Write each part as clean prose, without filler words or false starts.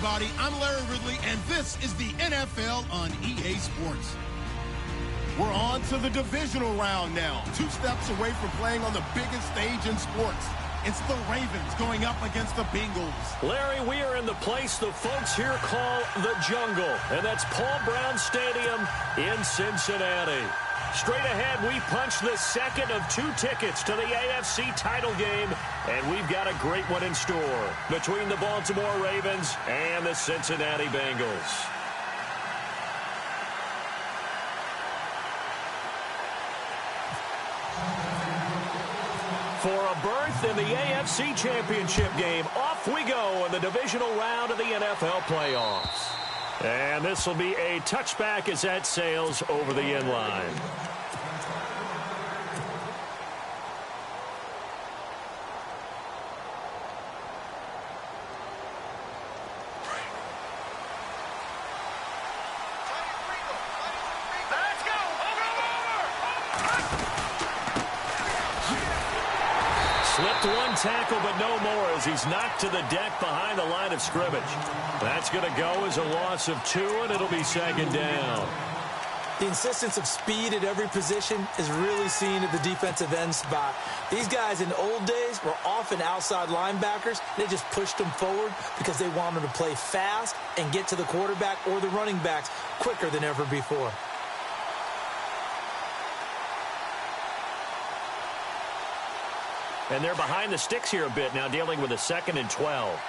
everybody. I'm Larry Ridley, and this is the NFL on EA Sports. We're on to the divisional round now. 2 steps away from playing on the biggest stage in sports. It's the Ravens going up against the Bengals. Larry, we are in the place the folks here call the jungle, and that's Paul Brown Stadium in Cincinnati. Straight ahead, we punch the second of 2 tickets to the AFC title game, and we've got a great one in store between the Baltimore Ravens and the Cincinnati Bengals. For a berth in the AFC Championship game, off we go in the divisional round of the NFL playoffs. And this will be a touchback as that sails over the end line. Slipped one tackle, but no more as he's knocked to the deck behind the line of scrimmage. That's going to go as a loss of 2, and it'll be second down. The insistence of speed at every position is really seen at the defensive end spot. These guys in the old days were often outside linebackers. They just pushed them forward because they wanted to play fast and get to the quarterback or the running backs quicker than ever before. And they're behind the sticks here a bit now, dealing with a 2nd and 12.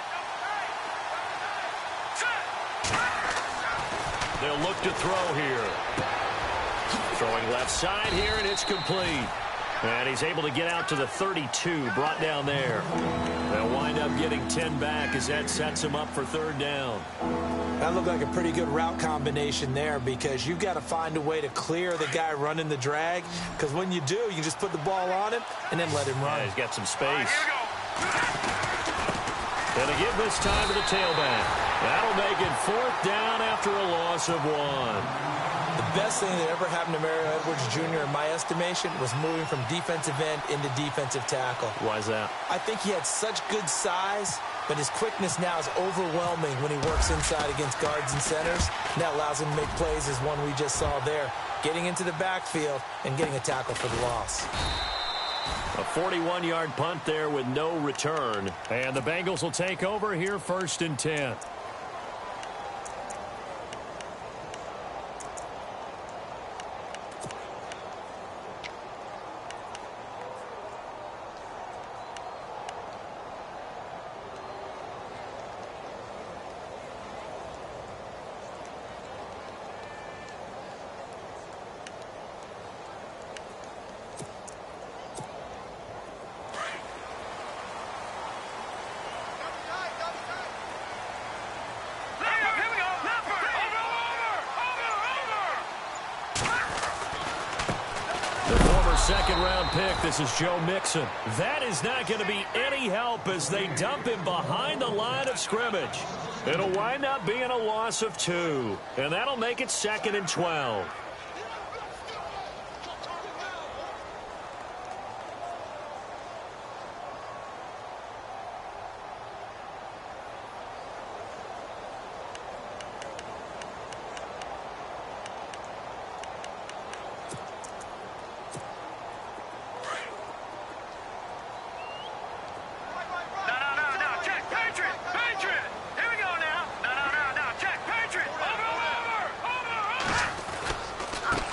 They'll look to throw here. Throwing left side here, and it's complete. And he's able to get out to the 32, brought down there. They'll wind up getting 10 back as that sets him up for 3rd down. That looked like a pretty good route combination there because you've got to find a way to clear the guy running the drag, because when you do, you just put the ball on him and then let him run. Yeah, he's got some space. And they give this time to the tailback. That'll make it 4th down after a loss of 1. The best thing that ever happened to Mario Edwards Jr., in my estimation, was moving from defensive end into defensive tackle. Why is that? I think he had such good size, but his quickness now is overwhelming when he works inside against guards and centers. And that allows him to make plays as one we just saw there, getting into the backfield and getting a tackle for the loss. A 41-yard punt there with no return. And the Bengals will take over here 1st and 10. Second-round pick, this is Joe Mixon. That is not going to be any help as they dump him behind the line of scrimmage. It'll wind up being a loss of 2, and that'll make it 2nd and 12.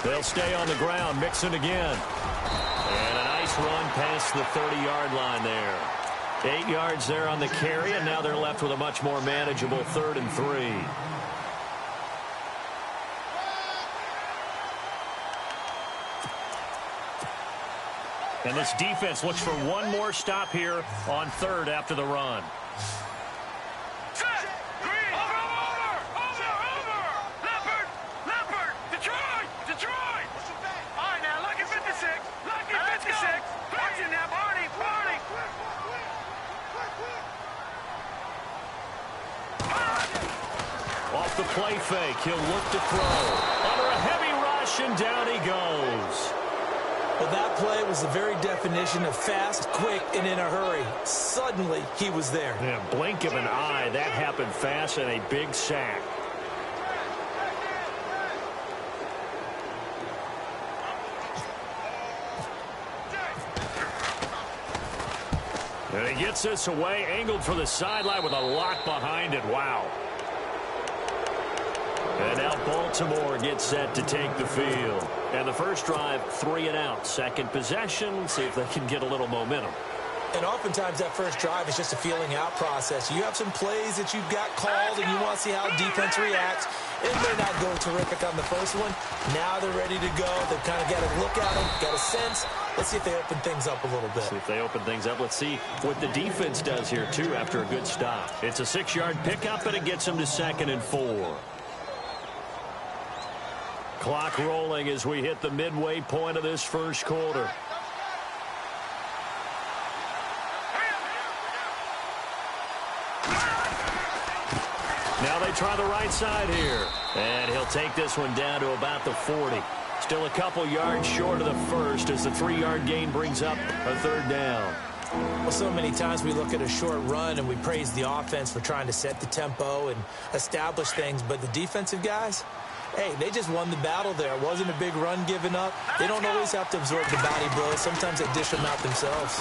They'll stay on the ground. Mixon again. And a nice run past the 30-yard line there. 8 yards there on the carry, and now they're left with a much more manageable 3rd and 3. And this defense looks for one more stop here on 3rd after the run. Off the play fake, he'll look to throw. Under a heavy rush, and down he goes. Well, that play was the very definition of fast, quick, and in a hurry. Suddenly, he was there. Yeah, blink of an eye. That happened fast and a big sack. And he gets this away, angled for the sideline with a lock behind it. Wow. And now Baltimore gets set to take the field. And the first drive, 3 and out. Second possession, see if they can get a little momentum. And oftentimes that first drive is just a feeling out process. You have some plays that you've got called and you want to see how defense reacts. It may not go terrific on the first one. Now they're ready to go. They've kind of got to look at them, got a sense. Let's see if they open things up a little bit. See if they open things up. Let's see what the defense does here, too, after a good stop. It's a 6-yard pickup, and it gets them to 2nd and 4. Clock rolling as we hit the midway point of this first quarter. Now they try the right side here. And he'll take this one down to about the 40. Still a couple yards short of the first as the 3-yard gain brings up a 3rd down. Well, so many times we look at a short run and we praise the offense for trying to set the tempo and establish things. But the defensive guys, hey, they just won the battle there. It wasn't a big run given up. They don't always have to absorb the body blows. Sometimes they dish them out themselves.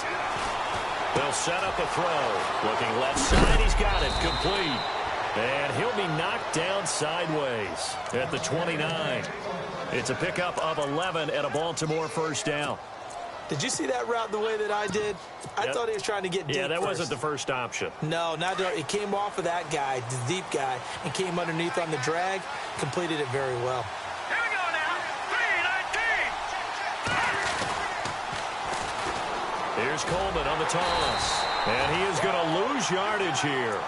They'll set up a throw. Looking left side, he's got it. Complete. And he'll be knocked down sideways at the 29. It's a pickup of 11 and a Baltimore first down. Did you see that route the way that I did? I thought he was trying to get deep. Yeah, that first. wasn't the first option. No, not it came off of that guy, the deep guy, and came underneath on the drag, completed it very well. Here we go now. 3-19. Here's Coleman on the toss. And he is going to lose yardage here.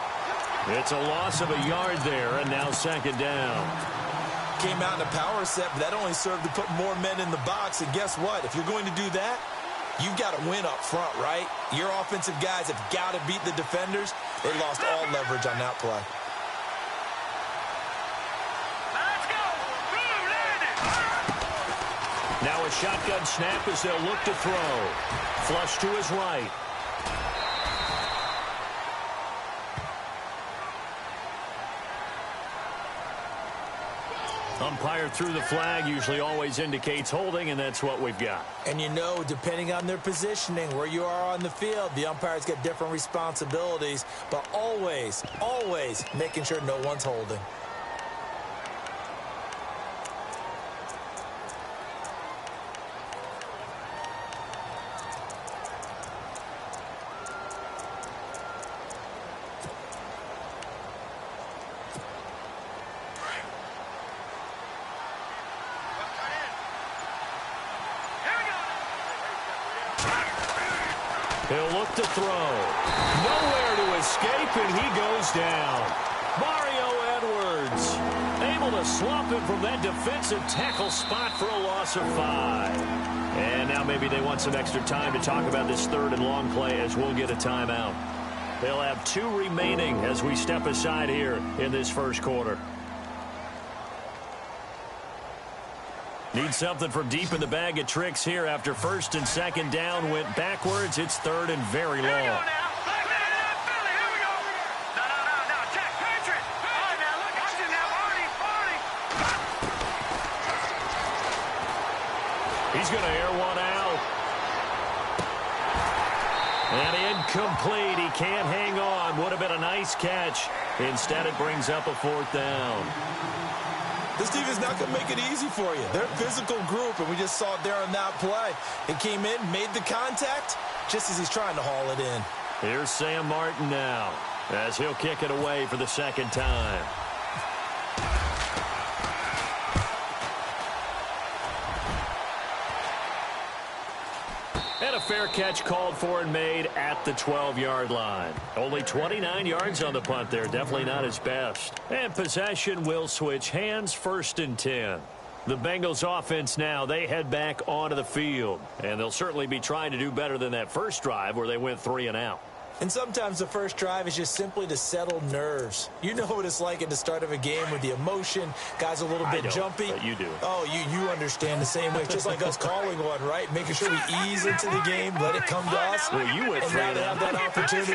It's a loss of a yard there, and now 2nd down. Came out in a power set, but that only served to put more men in the box. And guess what? If you're going to do that, you've got to win up front, right? Your offensive guys have got to beat the defenders. They lost all leverage on that play. Let's go. Now a shotgun snap as they'll look to throw. Flush to his right. Umpire threw the flag, usually always indicates holding, and that's what we've got. And you know, depending on their positioning, where you are on the field, the umpire's got different responsibilities, but always, always making sure no one's holding. He'll look to throw. Nowhere to escape, and he goes down. Mario Edwards able to swamp him from that defensive tackle spot for a loss of 5. And now maybe they want some extra time to talk about this 3rd and long play as we'll get a timeout. They'll have 2 remaining as we step aside here in this first quarter. Need something from deep in the bag of tricks here after 1st and 2nd down went backwards. It's 3rd and very long. Here we go now. Philly, here we go. No. Check. Patriot. All right, now, look. Watch it now. Arnie. He's going to air one out. And incomplete. He can't hang on. Would have been a nice catch. Instead, it brings up a 4th down. This team is not going to make it easy for you. They're a physical group, and we just saw it there on that play. It came in, made the contact, just as he's trying to haul it in. Here's Sam Martin now, as he'll kick it away for the 2nd time. And a fair catch called for and made at the 12-yard line. Only 29 yards on the punt there. Definitely not his best. And possession will switch hands, 1st and 10. The Bengals offense now, they head back onto the field. And they'll certainly be trying to do better than that first drive where they went 3 and out. And sometimes the first drive is just simply to settle nerves. You know what it's like at the start of a game with the emotion, guys a little bit jumpy. But you do. Oh, you understand the same way. It's just like us calling one, right? Making sure we ease into the game, let it come to us. Well, you went 3 and out. Have that opportunity.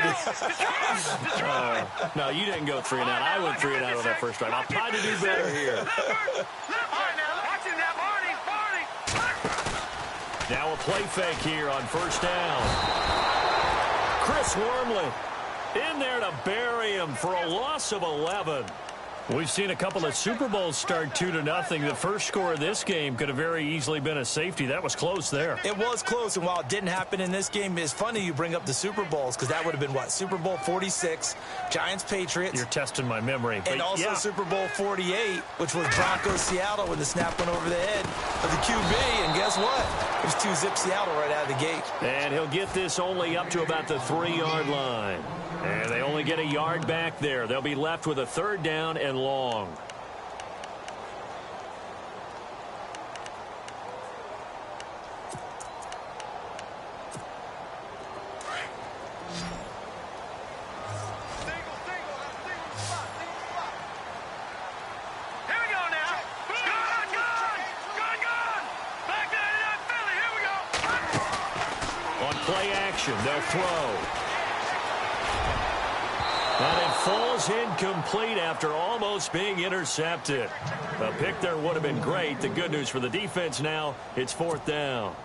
No, you didn't go 3 and out. I went 3 and out on that first drive. I'll try to do better here. Now a play fake here on first down. Chris Wormley in there to bury him for a loss of 11. We've seen a couple of Super Bowls start 2-0. The first score of this game could have very easily been a safety. That was close there. It was close, and while it didn't happen in this game, it's funny you bring up the Super Bowls because that would have been, what, Super Bowl 46, Giants-Patriots. You're testing my memory. And also Super Bowl 48, which was Broncos-Seattle when the snap went over the head of the QB. And guess what? It was 2-zip Seattle right out of the gate. And he'll get this only up to about the 3-yard line. And they only get a yard back there. They'll be left with a 3rd down and long. On play action, they'll throw. And it falls incomplete after almost being intercepted. A pick there would have been great. The good news for the defense now, it's 4th down.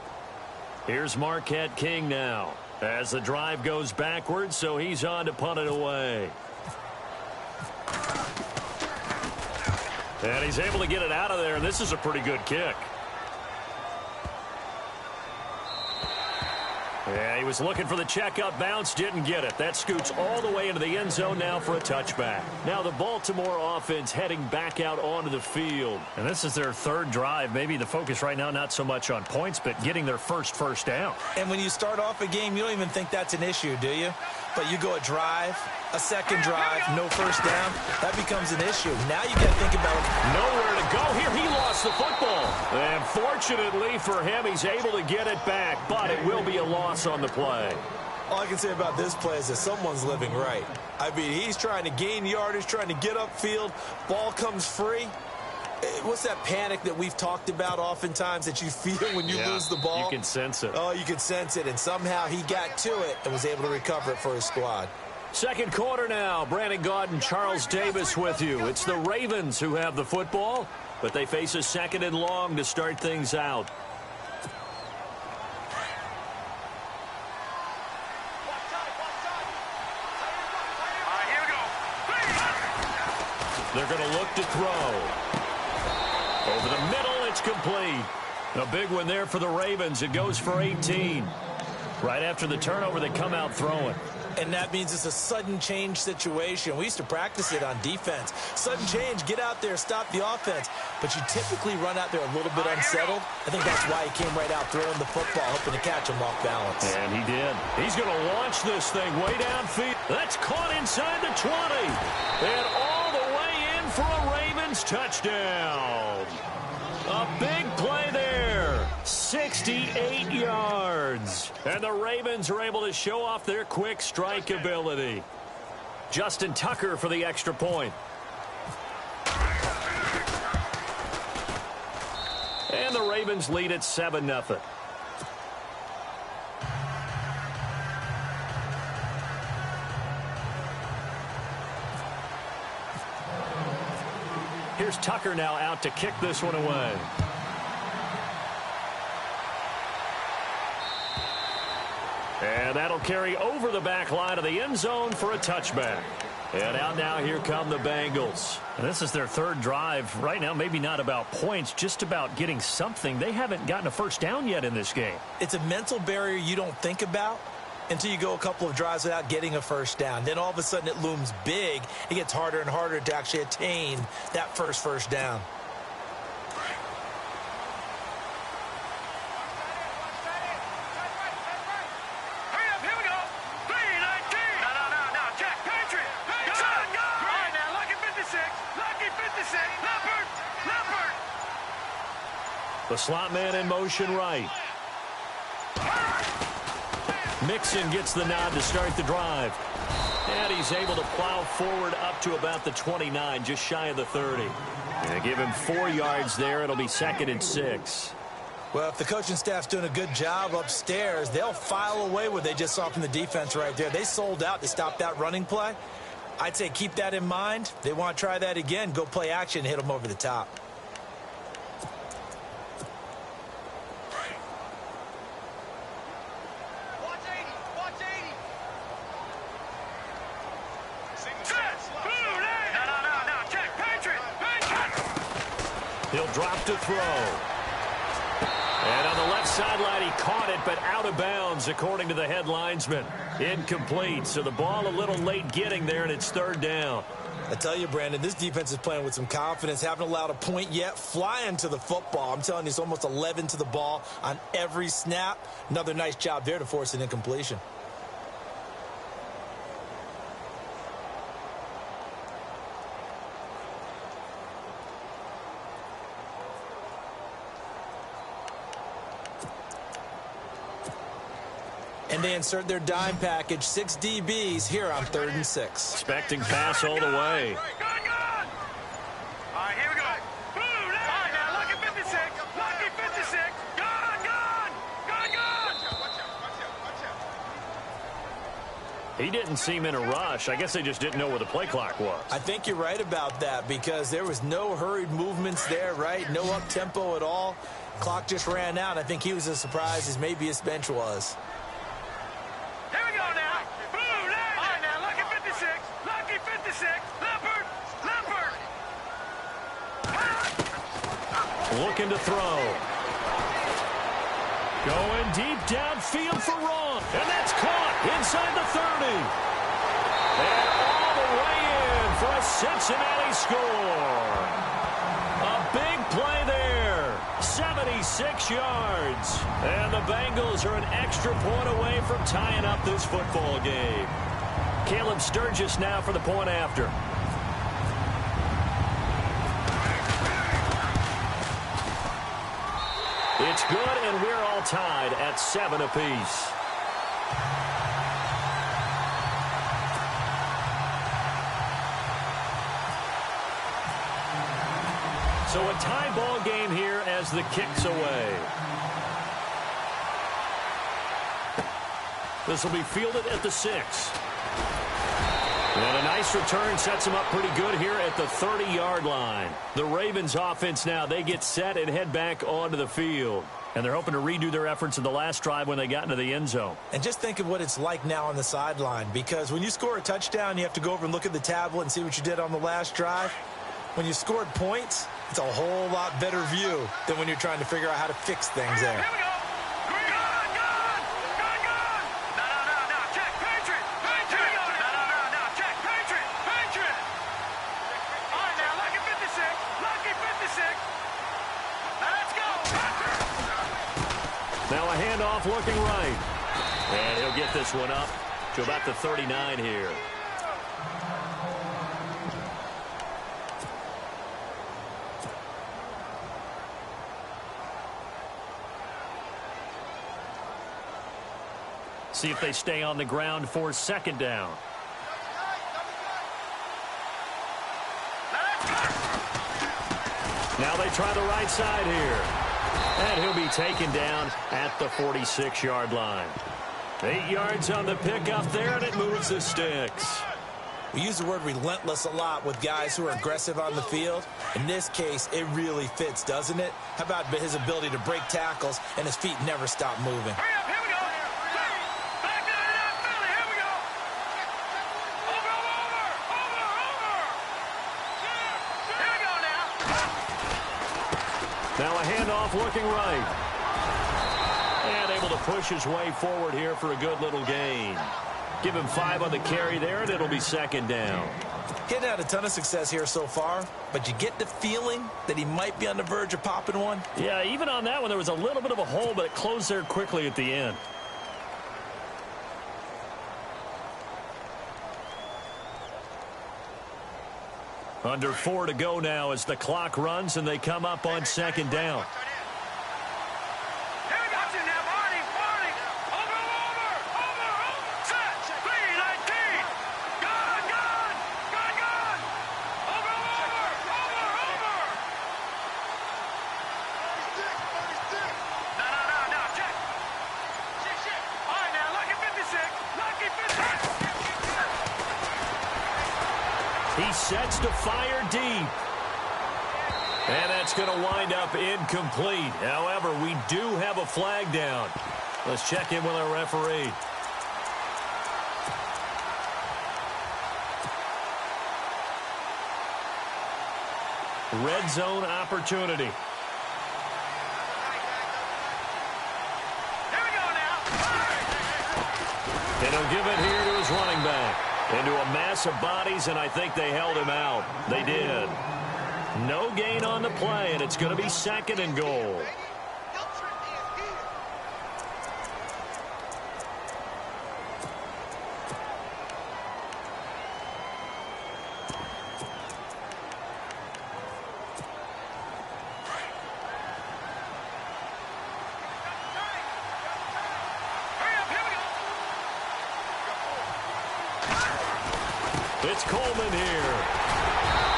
Here's Marquette King now as the drive goes backwards, so he's on to punt it away. And he's able to get it out of there, and this is a pretty good kick. Yeah, he was looking for the checkup bounce, didn't get it. That scoots all the way into the end zone now for a touchback. Now the Baltimore offense heading back out onto the field. And this is their 3rd drive. Maybe the focus right now not so much on points, but getting their first down. And when you start off a game, you don't even think that's an issue, do you? But you go a drive, a second drive, no first down, that becomes an issue. Now you got to think about nowhere to go here. He lost the football. And fortunately for him, he's able to get it back, but it will be a loss on the play. All I can say about this play is that someone's living right. I mean, he's trying to gain yardage, trying to get upfield. Ball comes free. What's that panic that we've talked about oftentimes that you feel when you lose the ball? You can sense it. Oh, you can sense it. And somehow he got to it and was able to recover it for his squad. Second quarter now. Brandon Gaud and Charles Davis with you. It's the Ravens who have the football, but they face a 2nd and long to start things out. They're going to look to throw. Over the middle, it's complete. A big one there for the Ravens. It goes for 18. Right after the turnover, they come out throwing. And that means it's a sudden change situation. We used to practice it on defense. Sudden change, get out there, stop the offense. But you typically run out there a little bit unsettled. I think that's why he came right out throwing the football, hoping to catch him off balance. And he did. He's going to launch this thing way downfield. That's caught inside the 20. And all the way in for a Ravens touchdown. A big play there. 68 yards. And the Ravens are able to show off their quick strike ability. Justin Tucker for the extra point. And the Ravens lead at 7-0. Here's Tucker now out to kick this one away. And that'll carry over the back line of the end zone for a touchback. And out now, here come the Bengals. And this is their 3rd drive. Right now, maybe not about points, just about getting something. They haven't gotten a first down yet in this game. It's a mental barrier you don't think about until you go a couple of drives without getting a first down. Then all of a sudden it looms big. It gets harder and harder to actually attain that first down. The slot man in motion right. Mixon gets the nod to start the drive. And he's able to plow forward up to about the 29, just shy of the 30. And give him 4 yards there. It'll be 2nd and 6. Well, if the coaching staff's doing a good job upstairs, they'll file away what they just saw from the defense right there. They sold out to stop that running play. I'd say keep that in mind. They want to try that again. Go play action, hit them over the top. He'll drop to throw. And on the left sideline, he caught it, but out of bounds, according to the head linesman. Incomplete, so the ball a little late getting there, and it's 3rd down. I tell you, Brandon, this defense is playing with some confidence. Haven't allowed a point yet. Flying to the football. I'm telling you, it's almost 11 to the ball on every snap. Another nice job there to force an incompletion. And they insert their dime package, 6 DBs here on 3rd and 6. Expecting pass all the way. All right, here we go. All right, now look at 56. Lucky 56. Gone. He didn't seem in a rush. I guess they just didn't know where the play clock was. I think you're right about that because there was no hurried movements there, right? No up-tempo at all. Clock just ran out. I think he was as surprised as maybe his bench was. Here we go now. All right, now look at 56. Lucky 56. Leopard. Looking to throw. Going deep downfield for Ron. And that's caught inside the 30. And all the way in for a Cincinnati score. A big play there. 76 yards. And the Bengals are an extra point away from tying up this football game. Caleb Sturgis now for the point after. It's good, and we're all tied at 7 apiece. So a tie ball game here as the kick's away. This will be fielded at the 6. And a nice return sets them up pretty good here at the 30-yard line. The Ravens offense now, they get set and head back onto the field. And they're hoping to redo their efforts in the last drive when they got into the end zone. And just think of what it's like now on the sideline, because when you score a touchdown, you have to go over and look at the tablet and see what you did on the last drive. When you scored points, it's a whole lot better view than when you're trying to figure out how to fix things there. Here we go. Now a handoff looking right. And he'll get this one up to about the 39 here. See if they stay on the ground for 2nd down. Now they try the right side here. And he'll be taken down at the 46-yard line. 8 yards on the pickup there, and it moves the sticks. We use the word relentless a lot with guys who are aggressive on the field. In this case, it really fits, doesn't it? How about his ability to break tackles and his feet never stop moving? Hurry up, here we go. Back down to that Philly, here we go. Over. Here we go now. Now a handoff looking right. And able to push his way forward here for a good little gain. Give him 5 on the carry there, and it'll be 2nd down. Getting had a ton of success here so far, but you get the feeling that he might be on the verge of popping one. Yeah, even on that one, there was a little bit of a hole, but it closed there quickly at the end. Under 4 to go now as the clock runs, and they come up on 2nd down. Here we go now, Barney. Over. He sets to fire deep. And that's going to wind up incomplete. However, we do have a flag down. Let's check in with our referee. Red zone opportunity. Here we go now. And he'll give it here to his running back. Into a mass of bodies, and I think they held him out. They did. No gain on the play, and it's going to be 2nd and goal. It's Coleman here.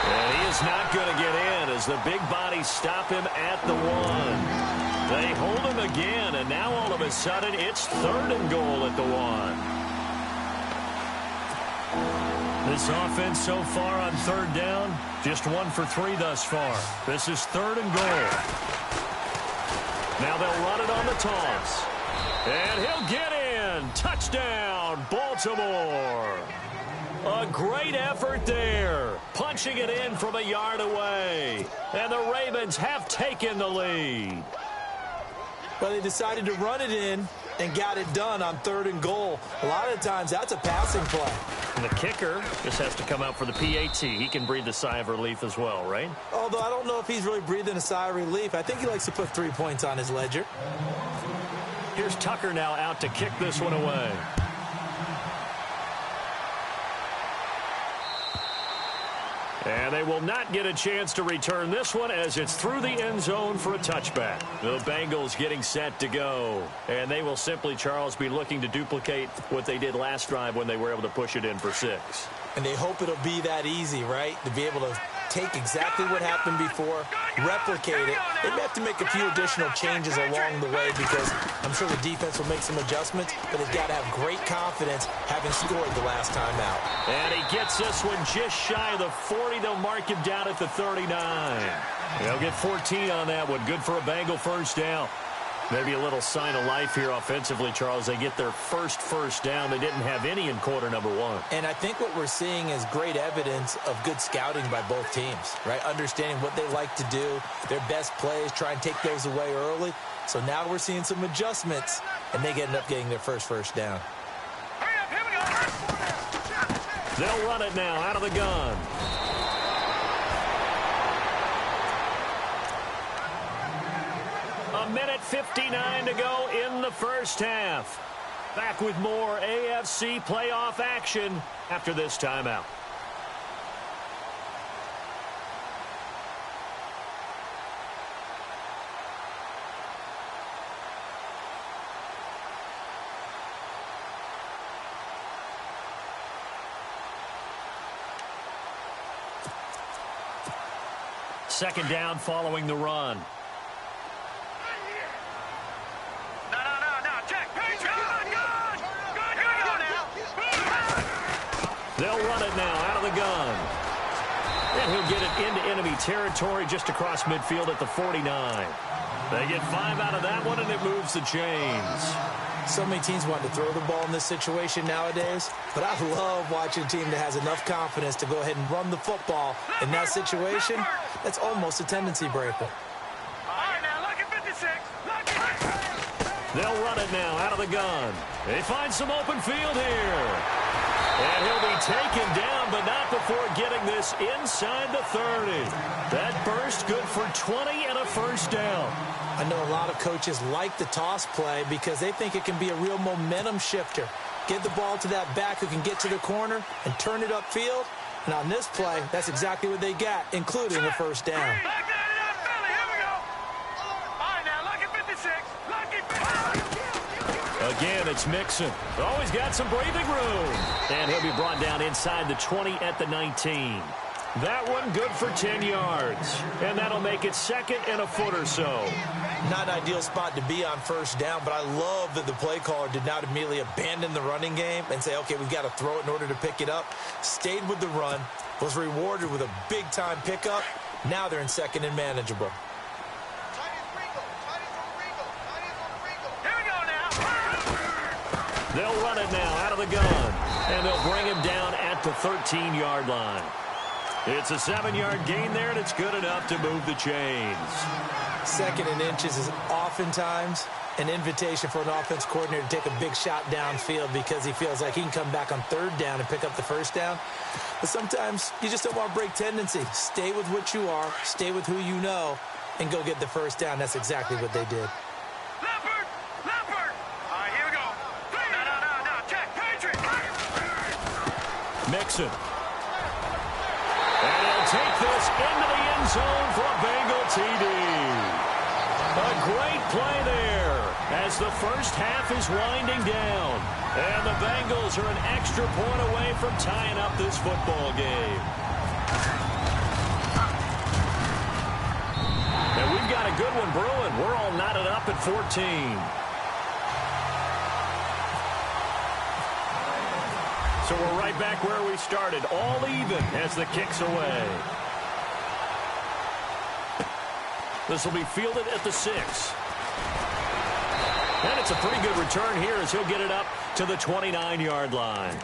And he is not going to get in as the big bodies stop him at the 1. They hold him again, and now all of a sudden it's 3rd and goal at the 1. This offense so far on 3rd down, just 1 for 3 thus far. This is 3rd and goal. Now they'll run it on the toss. And he'll get in. Touchdown, Baltimore. A great effort there, punching it in from a yard away. And the Ravens have taken the lead. Well, they decided to run it in and got it done on 3rd and goal. A lot of times, that's a passing play. And the kicker just has to come out for the PAT. He can breathe a sigh of relief as well, right? Although I don't know if he's really breathing a sigh of relief. I think he likes to put 3 points on his ledger. Here's Tucker now out to kick this one away. And they will not get a chance to return this one as it's through the end zone for a touchback. The Bengals getting set to go. And they will simply, Charles, be looking to duplicate what they did last drive when they were able to push it in for 6. And they hope it'll be that easy, right? To be able to take exactly what happened before, replicate it. They may have to make a few additional changes along the way because I'm sure the defense will make some adjustments, but they've got to have great confidence having scored the last time out. And he gets this one just shy of the 40. They'll mark him down at the 39. They'll get 14 on that one. Good for a Bengal 1st down. Maybe a little sign of life here offensively, Charles. They get their first down. They didn't have any in quarter number 1. And I think what we're seeing is great evidence of good scouting by both teams, right? Understanding what they like to do, their best plays, try and take those away early. So now we're seeing some adjustments, and they end up getting their first down. Hurry up, here we go. They'll run it now out of the gun. A minute 59 to go in the 1st half. Back with more AFC playoff action after this timeout. Second down following the run. They'll run it now out of the gun. And he'll get it into enemy territory just across midfield at the 49. They get 5 out of that one, and it moves the chains. So many teams want to throw the ball in this situation nowadays, but I love watching a team that has enough confidence to go ahead and run the football. In that situation, that's almost a tendency breaker. All right, now, look at 56. They'll run it now out of the gun. They find some open field here. And he'll be taken down, but not before getting this inside the 30. That burst good for 20 and a 1st down. I know a lot of coaches like the toss play because they think it can be a real momentum shifter. Get the ball to that back who can get to the corner and turn it upfield. And on this play, that's exactly what they got, including a 1st down. Again, it's Mixon. Always got some breathing room. And he'll be brought down inside the 20 at the 19. That one good for 10 yards. And that'll make it 2nd and a foot or so. Not an ideal spot to be on first down, but I love that the play caller did not immediately abandon the running game and say, okay, we've got to throw it in order to pick it up. Stayed with the run, was rewarded with a big-time pickup. Now they're in 2nd and manageable. They'll run it now out of the gun, and they'll bring him down at the 13-yard line. It's a 7-yard gain there, and it's good enough to move the chains. 2nd and inches is oftentimes an invitation for an offense coordinator to take a big shot downfield because he feels like he can come back on 3rd down and pick up the 1st down. But sometimes you just don't want to break tendency. Stay with what you are, stay with who you know, and go get the 1st down. That's exactly what they did. Leopard! Leopard! All right, here we go. No. Check. Patriot! Mixon. And he'll take this into the end zone for a Bengal TD. A great play there as the first half is winding down. And the Bengals are an extra point away from tying up this football game. And we've got a good one brewing. We're all knotted up at 14. So we're right back where we started, all even as the kick's away. This will be fielded at the 6. And it's a pretty good return here as he'll get it up to the 29-yard line.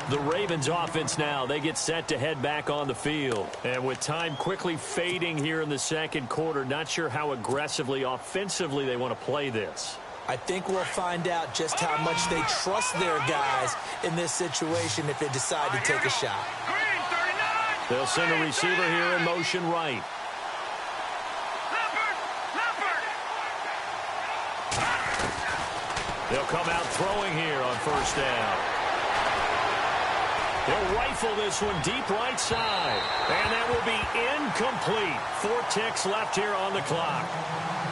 The Ravens offense now, they get set to head back on the field. And with time quickly fading here in the 2nd quarter, not sure how aggressively, offensively they want to play this. I think we'll find out just how much they trust their guys in this situation if they decide to take a shot. Green, 39! They'll send a receiver here in motion right. Leopard! They'll come out throwing here on 1st down. They'll rifle this one deep right side. And that will be incomplete. 4 ticks left here on the clock.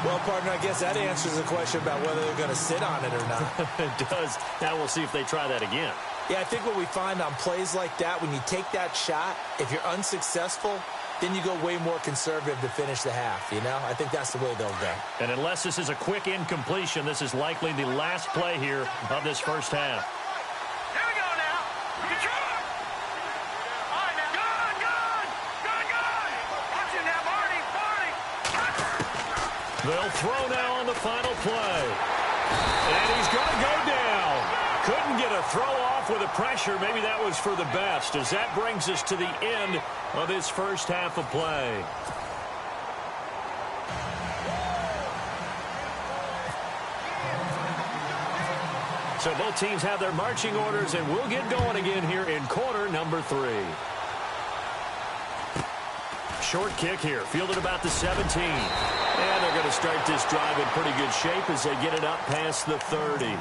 Well, partner, I guess that answers the question about whether they're going to sit on it or not. It does. Now we'll see if they try that again. Yeah, I think what we find on plays like that, when you take that shot, if you're unsuccessful, then you go way more conservative to finish the half, you know? I think that's the way they'll go. And unless this is a quick incompletion, this is likely the last play here of this first half. Here we go now. Control! All right, now. Gun! Watch it now, Marty! They'll throw now on the final play. And he's going to go down. Couldn't get a throw off with the pressure. Maybe that was for the best, as that brings us to the end of this first half of play. So both teams have their marching orders, and we'll get going again here in quarter number 3. Short kick here, fielded about the 17. And they're going to start this drive in pretty good shape as they get it up past the 30.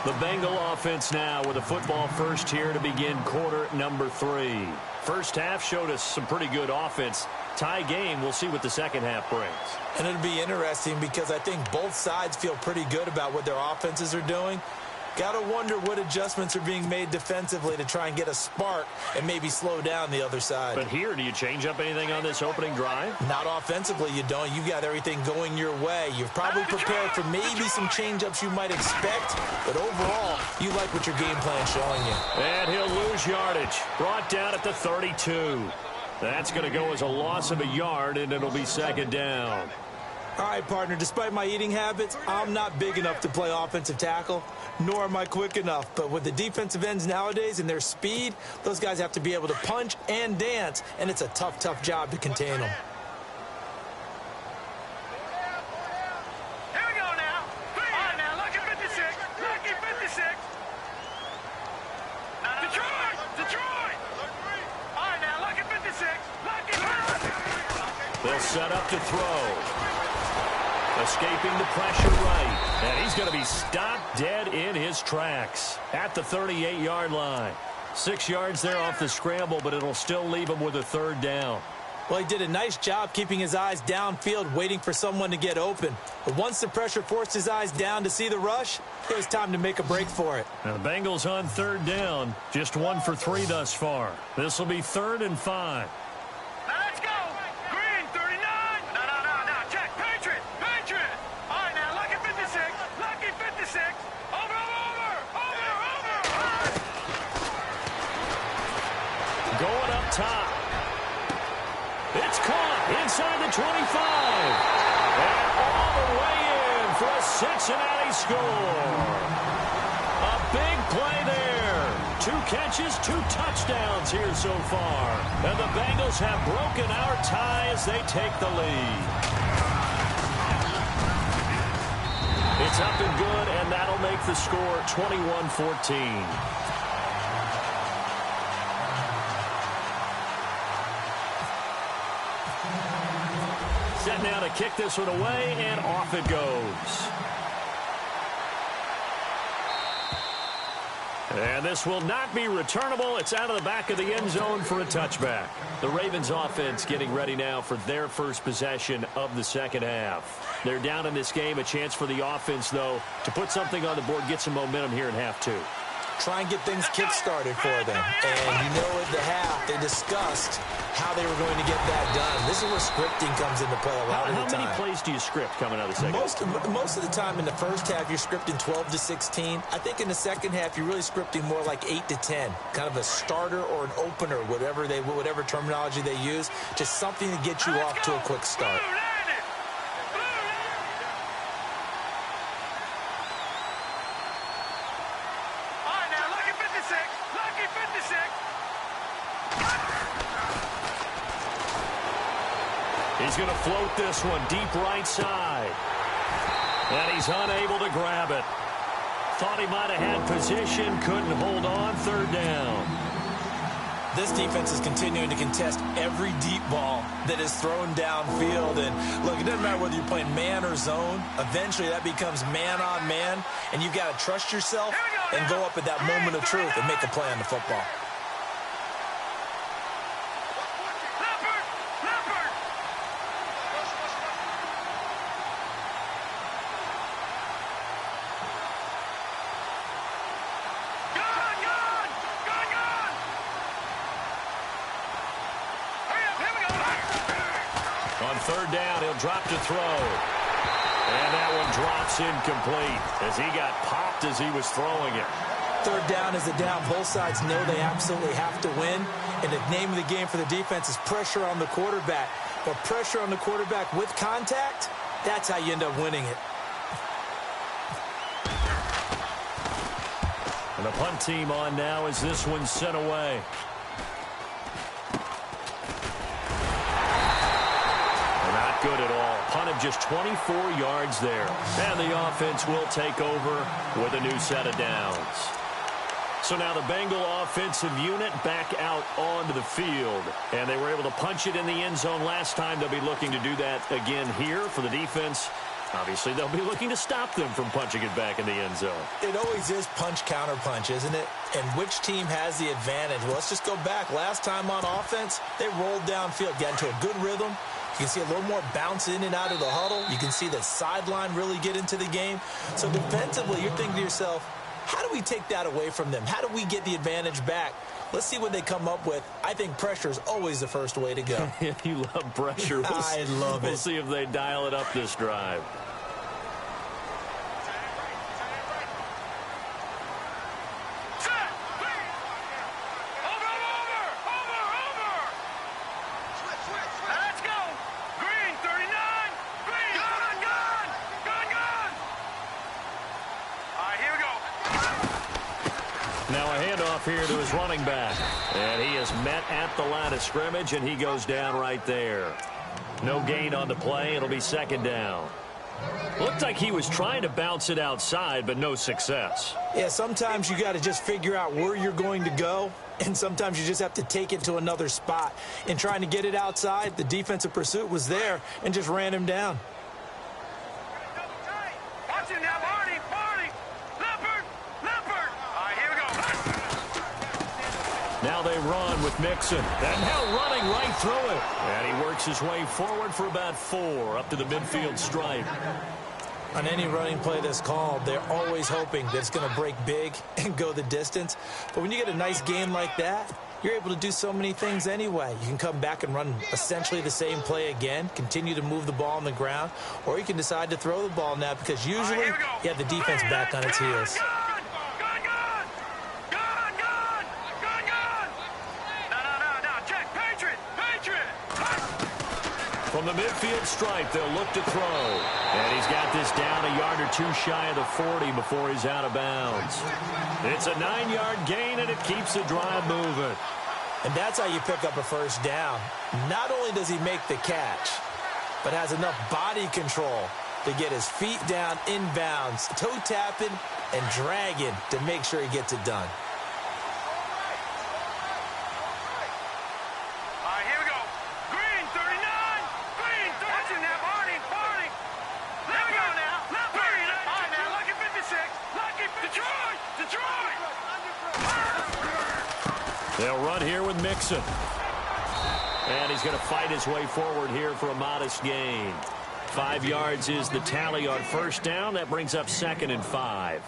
The Bengal offense now with a football first here to begin quarter number 3. First half showed us some pretty good offense. Tie game, we'll see what the second half brings. And it'll be interesting because I think both sides feel pretty good about what their offenses are doing. Got to wonder what adjustments are being made defensively to try and get a spark and maybe slow down the other side. But here, do you change up anything on this opening drive? Not offensively, you don't. You've got everything going your way. You've probably prepared for maybe some change-ups you might expect, but overall, you like what your game plan's showing you. And he'll lose yardage. Brought down at the 32. That's going to go as a loss of a yard, and it'll be second down. All right, partner, despite my eating habits, I'm not big enough to play offensive tackle, nor am I quick enough. But with the defensive ends nowadays and their speed, those guys have to be able to punch and dance, and it's a tough, tough job to contain them. Here we go now. All right, now, lucky 56. Lucky 56. Detroit! All right, now, lucky 56. Lucky 56. They'll set up to throw. Escaping the pressure right. And he's going to be stopped dead in his tracks at the 38-yard line. 6 yards there off the scramble, but it'll still leave him with a third down. Well, he did a nice job keeping his eyes downfield, waiting for someone to get open. But once the pressure forced his eyes down to see the rush, it was time to make a break for it. Now the Bengals on third down, just 1 for 3 thus far. This will be 3rd and 5. Now, top. It's caught inside the 25. And all the way in for a Cincinnati score. A big play there. 2 catches, 2 touchdowns here so far. And the Bengals have broken our tie as they take the lead. It's up and good, and that'll make the score 21-14. Set now to kick this one away, and off it goes. And this will not be returnable. It's out of the back of the end zone for a touchback. The Ravens offense getting ready now for their first possession of the second half. They're down in this game. A chance for the offense, though, to put something on the board, get some momentum here in half 2. Try and get things kick-started for them. And you know at the half, they discussed how they were going to get that done. This is where scripting comes into play a lot of the time. How many plays do you script coming out of the second half? Most of the time in the first half, you're scripting 12 to 16. I think in the second half, you're really scripting more like 8 to 10. Kind of a starter or an opener, whatever terminology they use. Just something to get you off to a quick start. He's going to float this one deep right side. And he's unable to grab it. Thought he might have had position, couldn't hold on. 3rd down. This defense is continuing to contest every deep ball that is thrown downfield. And look, it doesn't matter whether you're playing man or zone. Eventually that becomes man on man. And you've got to trust yourself and go up at that moment of truth and make a play on the football. On 3rd down, he'll drop to throw. And that one drops incomplete as he got popped as he was throwing it. 3rd down is a down. Both sides know they absolutely have to win. And the name of the game for the defense is pressure on the quarterback. But pressure on the quarterback with contact, that's how you end up winning it. And the punt team on now as this one's sent away. Not good at all. Punt of just 24 yards there. And the offense will take over with a new set of downs. So now the Bengal offensive unit back out onto the field. And they were able to punch it in the end zone last time. They'll be looking to do that again here for the defense. Obviously, they'll be looking to stop them from punching it back in the end zone. It always is punch-counter-punch, isn't it? And which team has the advantage? Well, let's just go back. Last time on offense, they rolled downfield, got into a good rhythm. You can see a little more bounce in and out of the huddle. You can see the sideline really get into the game. So defensively, you're thinking to yourself, how do we take that away from them? How do we get the advantage back? Let's see what they come up with. I think pressure is always the first way to go. You love pressure. I love it. We'll see if they dial it up this drive. Here to his running back. And he is met at the line of scrimmage, and he goes down right there. No gain on the play. It'll be 2nd down. Looked like he was trying to bounce it outside, but no success. Yeah, sometimes you got to just figure out where you're going to go, and sometimes you just have to take it to another spot. In trying to get it outside, the defensive pursuit was there and just ran him down. Watch him now, Barney! Leopard! All right, here we go. Now they run with Mixon. And now running right through it. And he works his way forward for about 4 up to the midfield stripe. On any running play that's called, they're always hoping that it's going to break big and go the distance. But when you get a nice game like that, you're able to do so many things anyway. You can come back and run essentially the same play again, continue to move the ball on the ground, or you can decide to throw the ball now because usually you have the defense back on its heels. No, check. the midfield stripe, they'll look to throw. And he's got this down a yard or two shy of the 40 before he's out of bounds. It's a 9-yard gain, and it keeps the drive moving. And that's how you pick up a first down. Not only does he make the catch, but has enough body control to get his feet down inbounds, toe tapping and dragging to make sure he gets it done. All right, here we go. Green, 39. Green, 30. Watching that, Barney. There we go now. Left, 39. All right, now, Lucky 56. Lucky, Detroit. They'll run here with Mixon. And he's going to fight his way forward here for a modest gain. 5 yards is the tally on first down. That brings up 2nd and 5.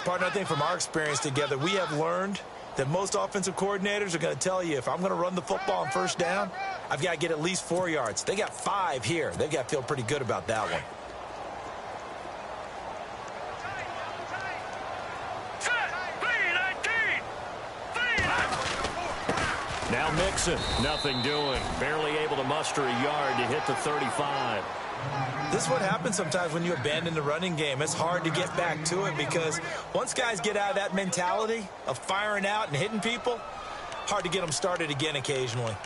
Partner, I think from our experience together, we have learned that most offensive coordinators are going to tell you, if I'm going to run the football on first down, I've got to get at least 4 yards. They got 5 here. They've got to feel pretty good about that one. Now Mixon, nothing doing. Barely able to muster a yard to hit the 35. This is what happens sometimes when you abandon the running game. It's hard to get back to it because once guys get out of that mentality of firing out and hitting people, hard to get them started again occasionally.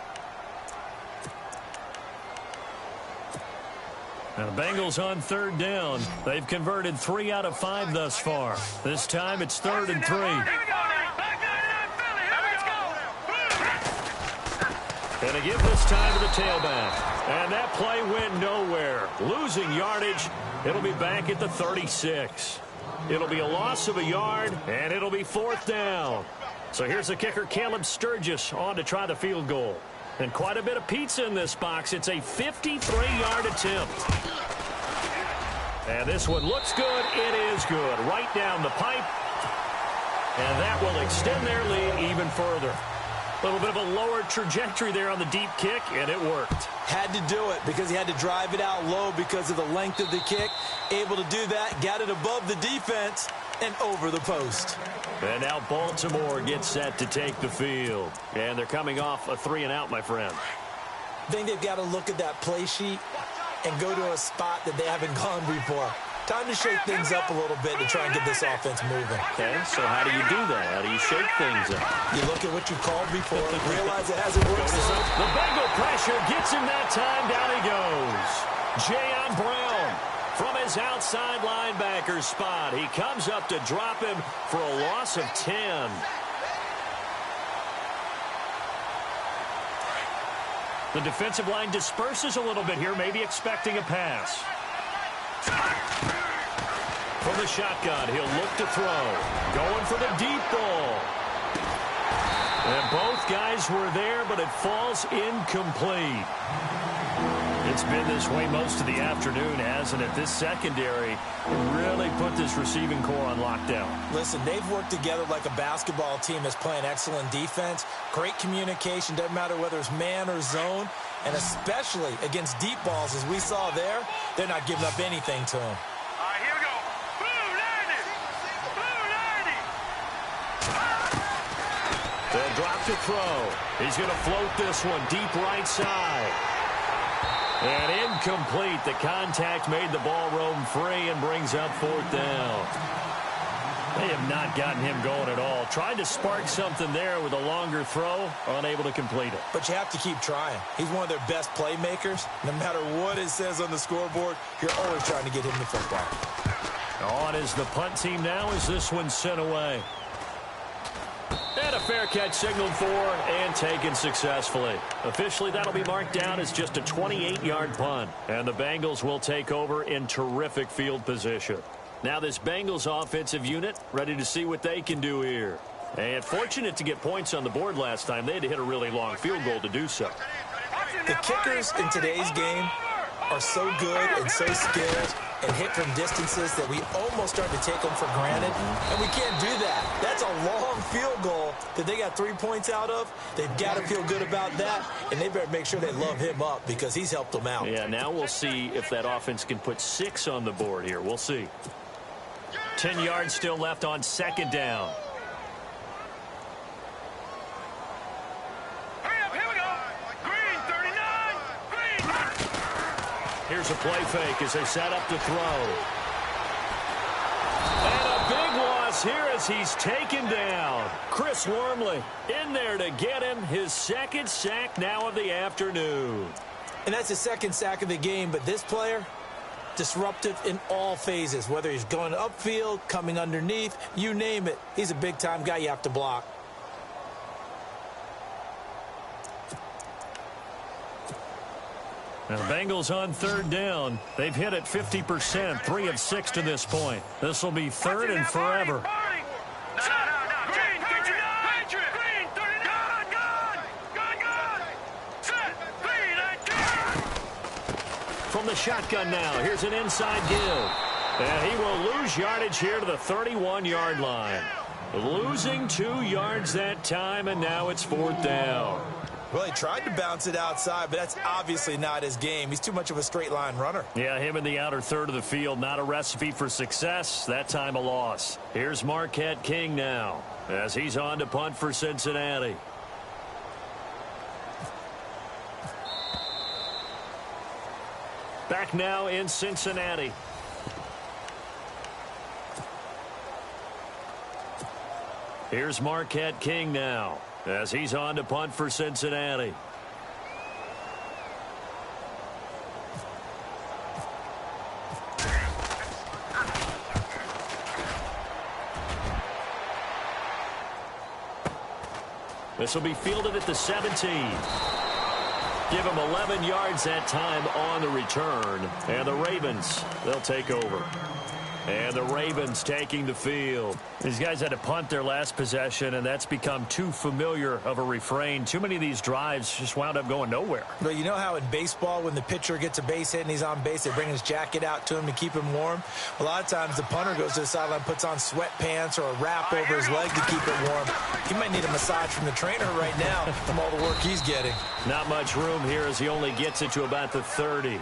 Now the Bengals on 3rd down. They've converted 3 out of 5 thus far. This time it's 3rd and 3. Here we go now. And a give this time to the tailback. And that play went nowhere. Losing yardage. It'll be back at the 36. It'll be a loss of a yard, and it'll be 4th down. So here's the kicker, Caleb Sturgis, on to try the field goal. And quite a bit of pizza in this box. It's a 53-yard attempt. And this one looks good. It is good. Right down the pipe. And that will extend their lead even further. A little bit of a lower trajectory there on the deep kick, and it worked. Had to do it because he had to drive it out low because of the length of the kick. Able to do that, got it above the defense and over the post. And now Baltimore gets set to take the field. And they're coming off a 3-and-out, my friend. I think they've got to look at that play sheet and go to a spot that they haven't gone before. Time to shake things up a little bit to try and get this offense moving. Okay, so how do you do that? How do you shake things up? You look at what you called before and realize it hasn't worked. The Bengal pressure gets him that time. Down he goes. Jayon Brown from his outside linebacker spot. He comes up to drop him for a loss of 10. The defensive line disperses a little bit here, maybe expecting a pass. From the shotgun, he'll look to throw. Going for the deep ball. And both guys were there, but it falls incomplete. It's been this way most of the afternoon, hasn't it? This secondary really put this receiving core on lockdown. Listen, they've worked together like a basketball team that's playing excellent defense. Great communication, doesn't matter whether it's man or zone. And especially against deep balls, as we saw there, they're not giving up anything to them. All right, here we go. Blue 90. They'll drop to throw. He's going to float this one deep right side. And incomplete. The contact made the ball roam free and brings up 4th down. They have not gotten him going at all. Tried to spark something there with a longer throw, unable to complete it. But you have to keep trying. He's one of their best playmakers. No matter what it says on the scoreboard, you're always trying to get him the football. On is the punt team now as this one's sent away. And a fair catch signaled for and taken successfully. Officially, that'll be marked down as just a 28-yard punt. And the Bengals will take over in terrific field position. Now this Bengals offensive unit ready to see what they can do here. And fortunate to get points on the board last time. They had to hit a really long field goal to do so. The kickers in today's game are so good and so skilled and hit from distances that we almost start to take them for granted. And we can't do that. That's a long field goal that they got 3 points out of. They've got to feel good about that, and they better make sure they love him up because he's helped them out. Yeah, now we'll see if that offense can put 6 on the board here. We'll see. 10 yards still left on 2nd down. Hurry up, here we go. Green, 39. Green. Here's a play fake as they set up to throw. And a big loss here as he's taken down. Chris Wormley in there to get him his second sack now of the afternoon. And that's his second sack of the game, but this player, disruptive in all phases, whether he's going upfield, coming underneath, you name it. He's a big-time guy you have to block. Now, the Bengals on third down. They've hit it 50%, 3 of 6 to this point. This will be third and forever. From the shotgun now, here's an inside give. And he will lose yardage here to the 31-yard line. Losing 2 yards that time, and now it's fourth down. Well, he tried to bounce it outside, but that's obviously not his game. He's too much of a straight-line runner. Yeah, him in the outer third of the field, not a recipe for success. That time a loss. Here's Marquette King now as he's on to punt for Cincinnati. Back now in Cincinnati. Here's Marquette King now as he's on to punt for Cincinnati. This will be fielded at the 17. Give him 11 yards that time on the return. And the Ravens, they'll take over. And the Ravens taking the field. These guys had to punt their last possession, and that's become too familiar of a refrain. Too many of these drives just wound up going nowhere. But you know how in baseball, when the pitcher gets a base hit and he's on base, they bring his jacket out to him to keep him warm? A lot of times the punter goes to the sideline, puts on sweatpants or a wrap over his leg to keep it warm. He might need a massage from the trainer right now from all the work he's getting. Not much room here as he only gets it to about the 30.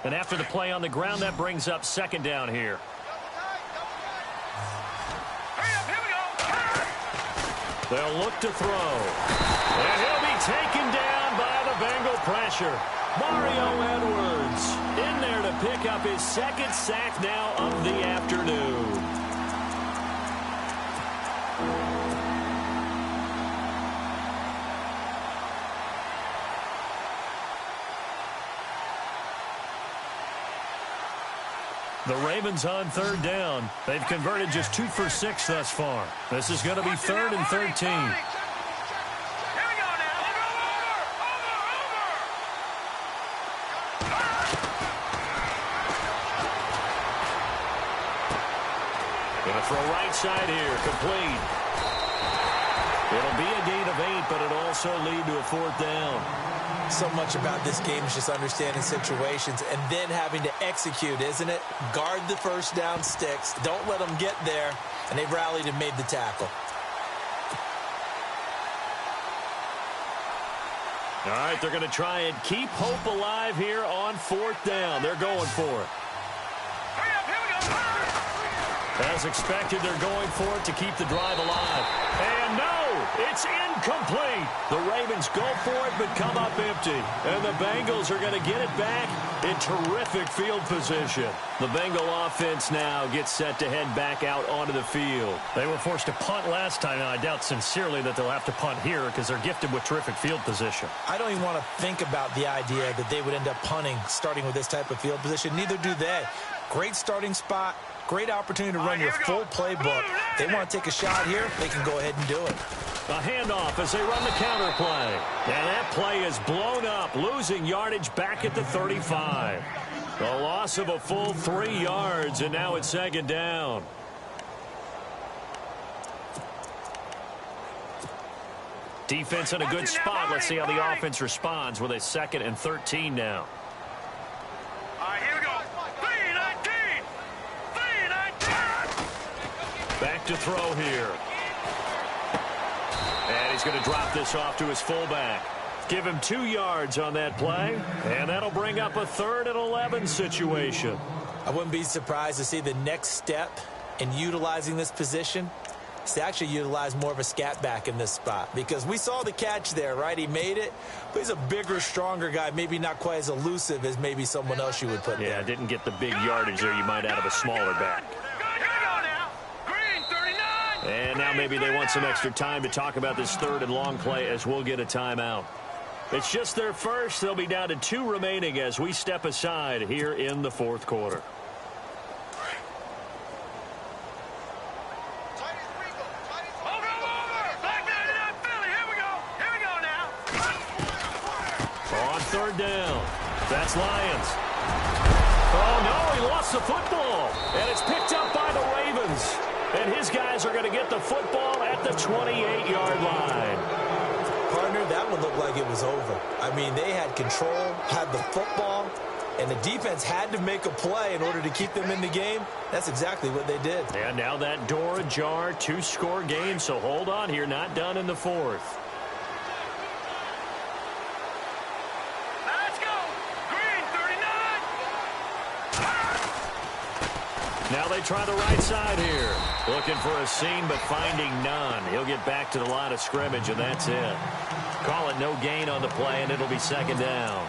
And after the play on the ground, that brings up second down here. They'll look to throw. And he'll be taken down by the Bengal pressure. Mario Edwards in there to pick up his second sack now of the afternoon. The Ravens on third down. They've converted just 2 for 6 thus far. This is going to be third and 13. Gonna throw right side here, complete. It'll be a gain of 8, but it'll also lead to a fourth down. So much about this game is just understanding situations and then having to execute, isn't it? Guard the first down sticks. Don't let them get there. And they've rallied and made the tackle. All right, they're going to try and keep hope alive here on fourth down. They're going for it. As expected, they're going for it to keep the drive alive. And no, it's incomplete. The Ravens go for it but come up empty. And the Bengals are going to get it back in terrific field position. The Bengal offense now gets set to head back out onto the field. They were forced to punt last time, and I doubt sincerely that they'll have to punt here because they're gifted with terrific field position. I don't even want to think about the idea that they would end up punting starting with this type of field position. Neither do they. Great starting spot. Great opportunity to run your full playbook. They want to take a shot here, they can go ahead and do it. A handoff as they run the counter play. And that play is blown up, losing yardage back at the 35. The loss of a full 3 yards, and now it's second down. Defense in a good spot. Let's see how the offense responds with a 2nd and 13 now. All right, here we go. 3-19. Back to throw here. And he's going to drop this off to his fullback. Give him 2 yards on that play, and that'll bring up a 3rd and 11 situation. I wouldn't be surprised to see the next step in utilizing this position is to actually utilize more of a scat back in this spot, because we saw the catch there, right? He made it, but he's a bigger, stronger guy, maybe not quite as elusive as maybe someone else you would put there. Yeah, didn't get the big yardage there you might out of a smaller back. And now maybe they want some extra time to talk about this third and long play as we'll get a timeout. It's just their first. They'll be down to 2 remaining as we step aside here in the fourth quarter. On third down, that's Lions. Oh, no, he lost the football. And it's picked up by the Ravens. And his guys are going to get the football at the 28-yard line. Partner, that one looked like it was over. I mean, they had control, had the football, and the defense had to make a play in order to keep them in the game. That's exactly what they did. And now that door ajar, 2-score game, so hold on here, not done in the fourth. Let's go! Green, 39! Now they try the right side here. Looking for a seam, but finding none. He'll get back to the line of scrimmage, and that's it. Call it no gain on the play, and it'll be second down.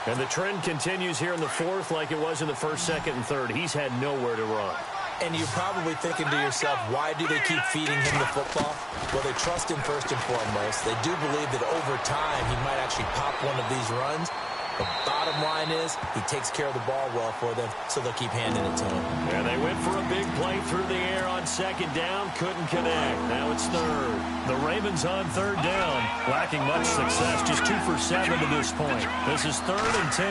And the trend continues here in the fourth like it was in the first, second, and third. He's had nowhere to run. And you're probably thinking to yourself, why do they keep feeding him the football? Well, they trust him first and foremost. They do believe that over time he might actually pop one of these runs. The bottom line is he takes care of the ball well for them, so they'll keep handing it to him. And they went for a big play through the air on second down. Couldn't connect. Now it's third. The Ravens on third down. Lacking much success. Just 2 for 7 to this point. This is 3rd and 10.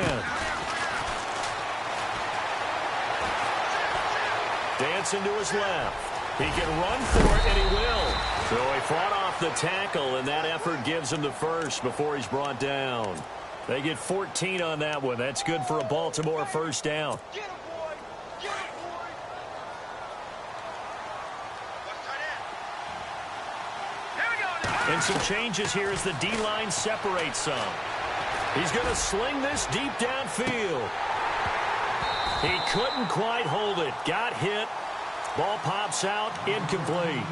Dancing to his left. He can run for it, and he will. So he fought off the tackle, and that effort gives him the first before he's brought down. They get 14 on that one. That's good for a Baltimore first down. Get him, boy! Get him, boy! Here we go now! And some changes here as the D-line separates some. He's going to sling this deep downfield. He couldn't quite hold it. Got hit. Ball pops out. Incomplete.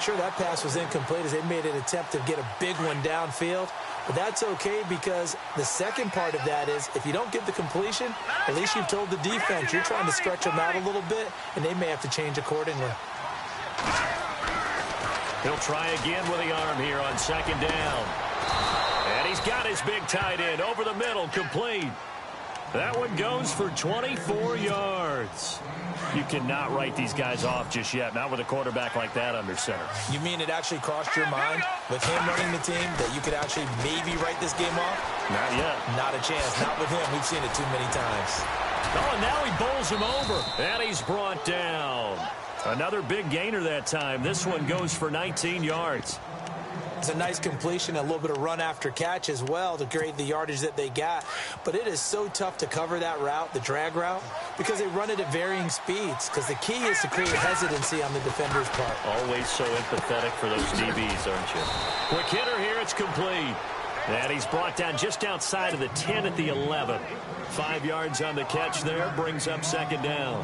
Sure, that pass was incomplete as they made an attempt to get a big one downfield. But that's okay, because the second part of that is if you don't get the completion, at least you've told the defense you're trying to stretch them out a little bit, and they may have to change accordingly. He'll try again with the arm here on second down. And he's got his big tight end over the middle, complete. That one goes for 24 yards. You cannot write these guys off just yet, not with a quarterback like that under center. You mean it actually crossed your mind with him running the team that you could actually maybe write this game off? Not yet. Not a chance. Not with him. We've seen it too many times. Oh, and now he bowls him over. And he's brought down. Another big gainer that time. This one goes for 19 yards. It's a nice completion, a little bit of run after catch as well to create the yardage that they got. But it is so tough to cover that route, the drag route, because they run it at varying speeds. Because the key is to create hesitancy on the defender's part. Always so empathetic for those DBs, aren't you? Quick hitter here, it's complete. And he's brought down just outside of the 10 at the 11. 5 yards on the catch there, brings up second down.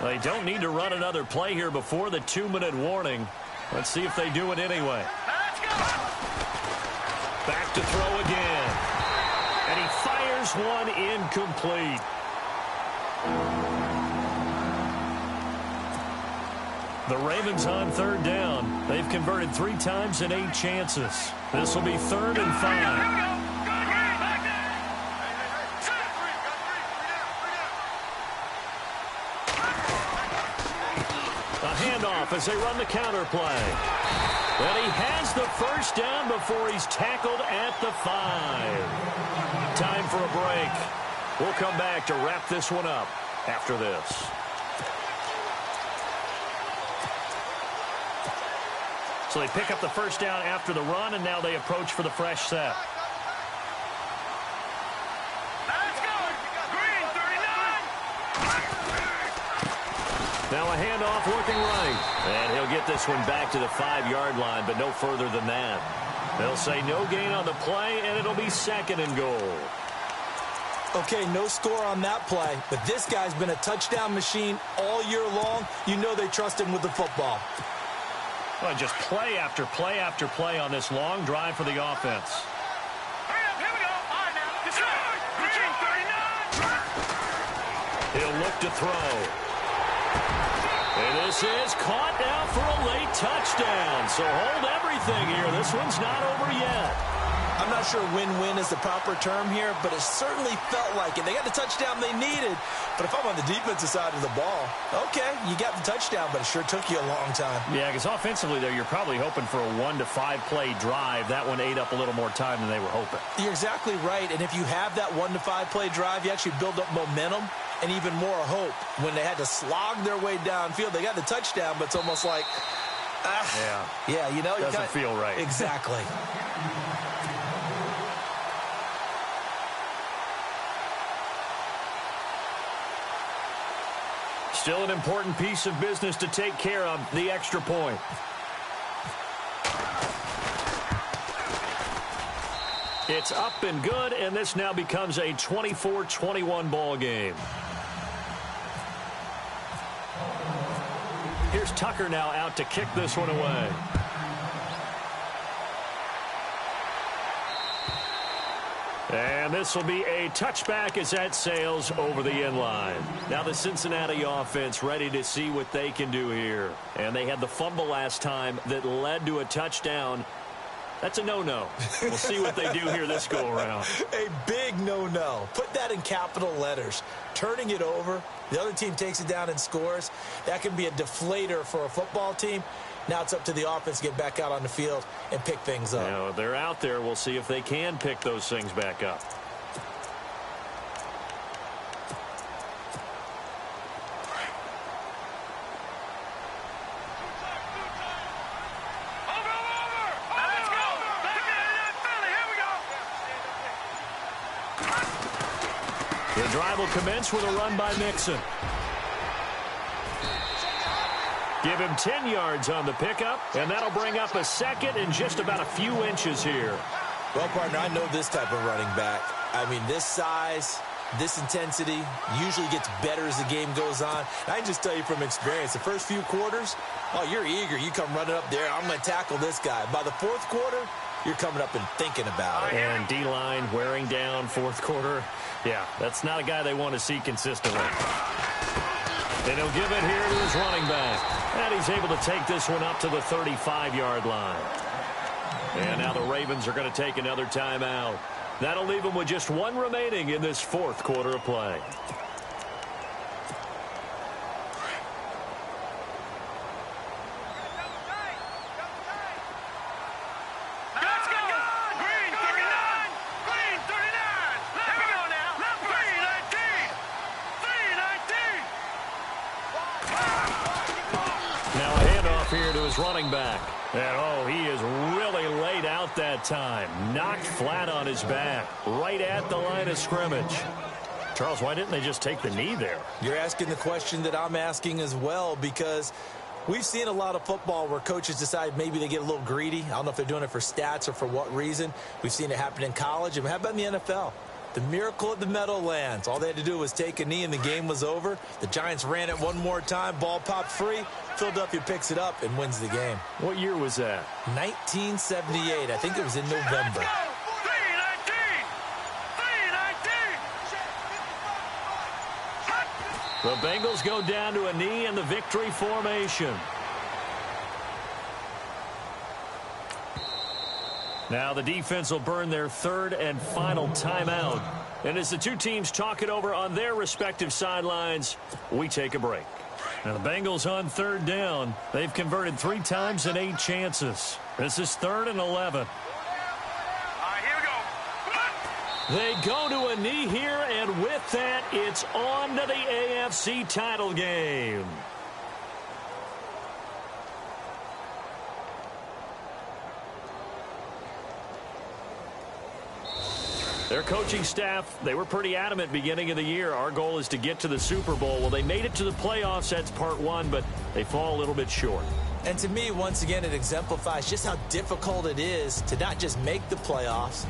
They don't need to run another play here before the 2-minute warning. Let's see if they do it anyway. Let's go! Back to throw again. And he fires one incomplete. The Ravens on third down. They've converted 3 times in 8 chances. This will be 3rd and 5. Handoff as they run the counter play. And he has the first down before he's tackled at the 5. Time for a break. We'll come back to wrap this one up after this. So they pick up the first down after the run, and now they approach for the fresh set. Now a handoff looking right. And he'll get this one back to the 5-yard line, but no further than that. They'll say no gain on the play, and it'll be 2nd and goal. Okay, no score on that play, but this guy's been a touchdown machine all year long. You know they trust him with the football. Well, just play after play after play on this long drive for the offense. Hurry up, here we go. All right, now. Green 39. He'll look to throw. And this is caught now for a late touchdown. So hold everything here. This one's not over yet. I'm not sure win-win is the proper term here, but it certainly felt like it. They got the touchdown they needed, but if I'm on the defensive side of the ball, okay, you got the touchdown, but it sure took you a long time. Yeah, because offensively, though, you're probably hoping for a 1 to 5 play drive. That one ate up a little more time than they were hoping. You're exactly right, and if you have that 1 to 5 play drive, you actually build up momentum and even more hope. When they had to slog their way downfield, they got the touchdown, but it's almost like, yeah, you know, doesn't feel right. Exactly. Still an important piece of business to take care of, the extra point. It's up and good, and this now becomes a 24-21 ball game. Here's Tucker now out to kick this one away. And this will be a touchback as that sails over the end line. Now the Cincinnati offense ready to see what they can do here. And they had the fumble last time that led to a touchdown. That's a no-no. We'll see what they do here this go-around. A big no-no. Put that in capital letters. Turning it over, the other team takes it down and scores. That can be a deflator for a football team. Now it's up to the offense to get back out on the field and pick things up. Now, they're out there. We'll see if they can pick those things back up. Let's go. Here we go. The drive will commence with a run by Mixon. Give him 10 yards on the pickup, and that'll bring up a second in just about a few inches here. Well, partner, I know this type of running back. I mean, this size, this intensity usually gets better as the game goes on. And I can just tell you from experience, the first few quarters, oh, you're eager. You come running up there, I'm going to tackle this guy. By the fourth quarter, you're coming up and thinking about it. And D-line wearing down fourth quarter. Yeah, that's not a guy they want to see consistently. And he'll give it here to his running back. And he's able to take this one up to the 35-yard line. And now the Ravens are going to take another timeout. That'll leave them with just one remaining in this fourth quarter of play. Let's go. Green 39. Green 39. Here we go now. Green 19. Now a handoff here to his running back. And, oh, he is really laid out that time. Knocked flat on his back. Right at the line of scrimmage. Charles, why didn't they just take the knee there? You're asking the question that I'm asking as well, because we've seen a lot of football where coaches decide maybe they get a little greedy. I don't know if they're doing it for stats or for what reason. We've seen it happen in college. And how about in the NFL? The miracle at the Meadowlands. All they had to do was take a knee and the game was over. The Giants ran it one more time. Ball popped free. Philadelphia picks it up and wins the game. What year was that? 1978. I think it was in November. 319. 319. The Bengals go down to a knee in the victory formation. Now the defense will burn their third and final timeout. And as the two teams talk it over on their respective sidelines, we take a break. Now the Bengals on third down. They've converted 3 times in 8 chances. This is 3rd and 11. All right, here we go. They go to a knee here, and with that, it's on to the AFC title game. Their coaching staff, they were pretty adamant beginning of the year. Our goal is to get to the Super Bowl. Well, they made it to the playoffs. That's part 1, but they fall a little bit short. And to me, once again, it exemplifies just how difficult it is to not just make the playoffs,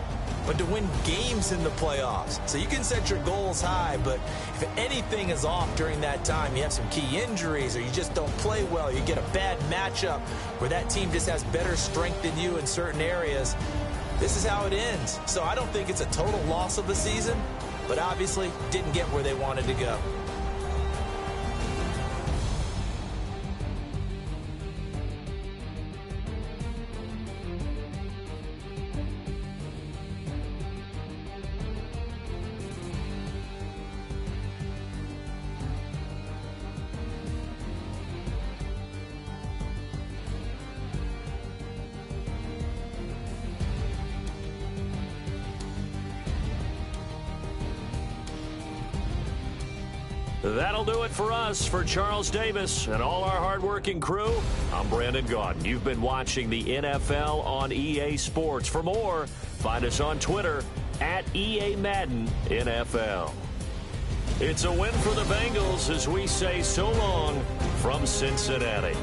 but to win games in the playoffs. So you can set your goals high, but if anything is off during that time, you have some key injuries or you just don't play well, you get a bad matchup where that team just has better strength than you in certain areas, this is how it ends. So I don't think it's a total loss of the season, but obviously didn't get where they wanted to go. That'll do it for us. For Charles Davis and all our hardworking crew, I'm Brandon Gaudin. You've been watching the NFL on EA Sports. For more, find us on Twitter at EA Madden NFL. It's a win for the Bengals as we say so long from Cincinnati.